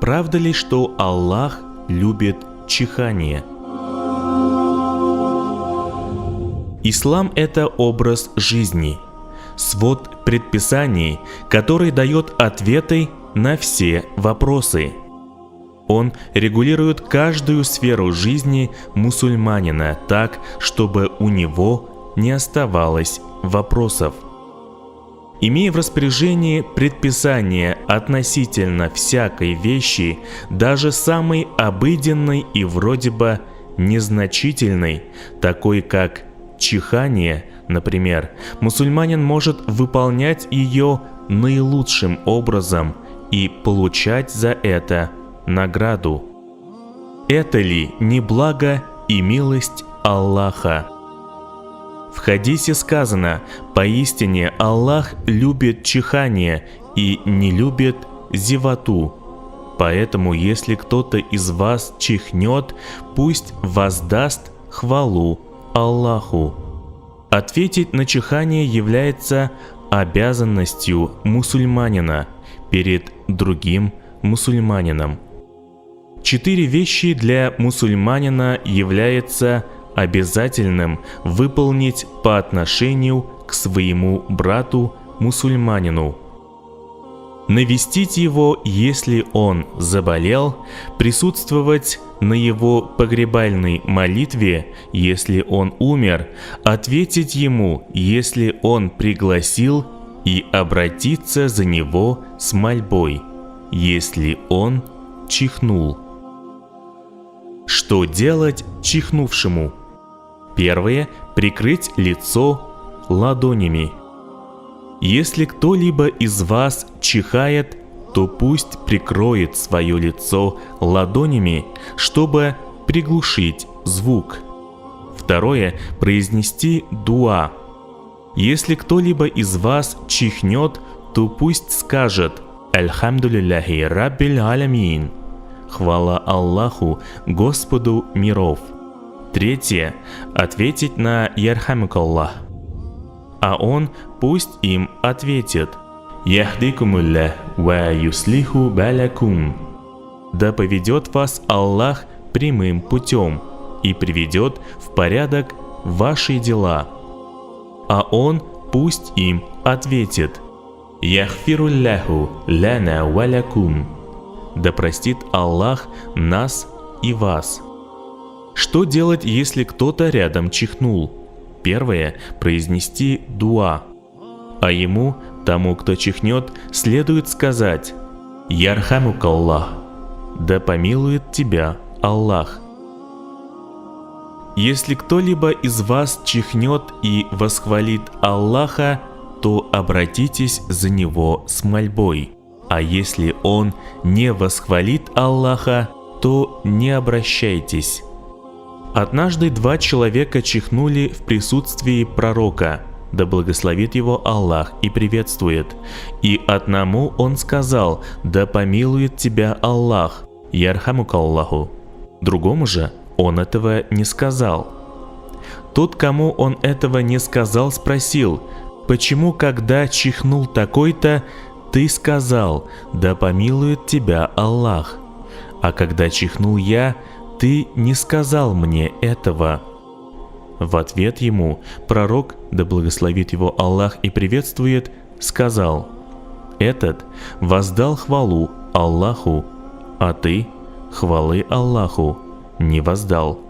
правда ли, что Аллах любит чихание? Ислам – это образ жизни, свод предписаний, который дает ответы на все вопросы. Он регулирует каждую сферу жизни мусульманина так, чтобы у него не оставалось вопросов. Имея в распоряжении предписания относительно всякой вещи, даже самой обыденной и вроде бы незначительной, такой как чихание, например, мусульманин может выполнять ее наилучшим образом и получать за это награду. Это ли не благо и милость Аллаха? В хадисе сказано: «Поистине Аллах любит чихание и не любит зевоту. Поэтому, если кто-то из вас чихнет, пусть воздаст хвалу Аллаху». Ответить на чихание является обязанностью мусульманина перед другим мусульманином. 4 вещи для мусульманина является обязательным выполнить по отношению к своему брату-мусульманину. Навестить его, если он заболел, присутствовать на его погребальной молитве, если он умер, ответить ему, если он пригласил, и обратиться за него с мольбой, если он чихнул. Что делать чихнувшему? Первое – прикрыть лицо ладонями. Если кто-либо из вас чихает, то пусть прикроет свое лицо ладонями, чтобы приглушить звук. Второе – произнести дуа. Если кто-либо из вас чихнет, то пусть скажет «Альхамдулиллахи Раббиль Алямин» – «Хвала Аллаху, Господу миров». Третье – ответить на «Ярхамукаллах», а он пусть им ответит «Яхдикумуллах ва юслиху балякум» – «Да поведет вас Аллах прямым путем и приведет в порядок ваши дела», а он пусть им ответит «Яхфирулляху лана валякум» – «Да простит Аллах нас и вас». Что делать, если кто-то рядом чихнул? Первое – произнести дуа. А ему, тому, кто чихнет, следует сказать «Ярхамукаллах» – «Да помилует тебя Аллах». Если кто-либо из вас чихнет и восхвалит Аллаха, то обратитесь за него с мольбой. А если он не восхвалит Аллаха, то не обращайтесь. Однажды 2 человека чихнули в присутствии пророка, да благословит его Аллах и приветствует. И одному он сказал: «Да помилует тебя Аллах, ярхамукаллаху». Другому же он этого не сказал. Тот, кому он этого не сказал, спросил: «Почему, когда чихнул такой-то, ты сказал: да помилует тебя Аллах, а когда чихнул я, ты не сказал мне этого?» В ответ ему пророк, да благословит его Аллах и приветствует, сказал: «Этот воздал хвалу Аллаху, а ты хвалы Аллаху не воздал».